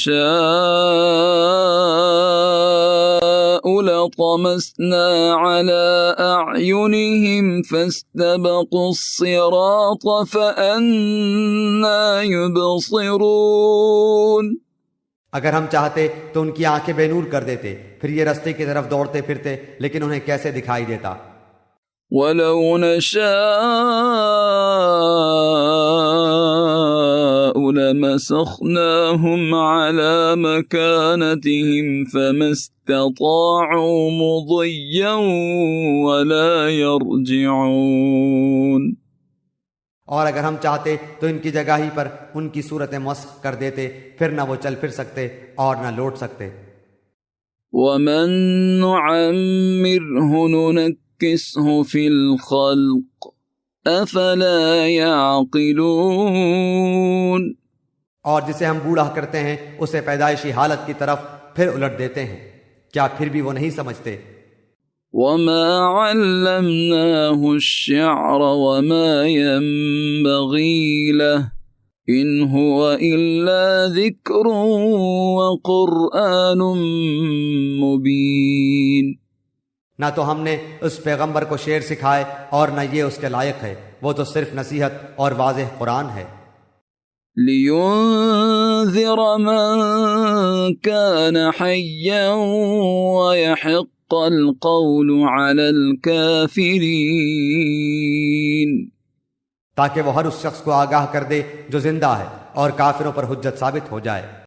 نشاء لطمسنا على أعينهم فاستبقوا الصراط فأنى يبصرون। अगर हम चाहते तो उनकी आंखें बेनूर कर देते, फिर ये रास्ते की तरफ दौड़ते फिरते, लेकिन उन्हें कैसे दिखाई देता। वलौ नशाअ लमसखनाहुम अला मकानतिहिम फमस्तताअू मुदिय्यन वला यरजिऊन। और अगर हम चाहते तो इनकी जगह ही पर उनकी सूरतें मस्ख कर देते, फिर न वो चल फिर सकते और न लौट सकते। वमन नुअम्मिरहु नुनक्किसहु फिल खल्क़ अफला याक़िलून। और जिसे हम बूढ़ा करते हैं उसे पैदाइशी हालत की तरफ फिर उलट देते हैं, क्या फिर भी वो नहीं समझते। वमा अल्लमनाहु अश्शिअर वमा यंबगी लहु इन हुवा इल्ला ज़िक्रुन व क़ुरआनुम मुबीन। ना तो हमने उस पैगंबर को शेर सिखाए और न ये उसके लायक है, वो तो सिर्फ नसीहत और वाज़ेह कुरान है। लियुन्ज़िर मन कान हय्यन व यहिक़्क़ल क़ौलु अलल काफ़िरीन। ताकि वो हर उस शख्स को आगाह कर दे जो जिंदा है और काफिरों पर हुज्जत साबित हो जाए।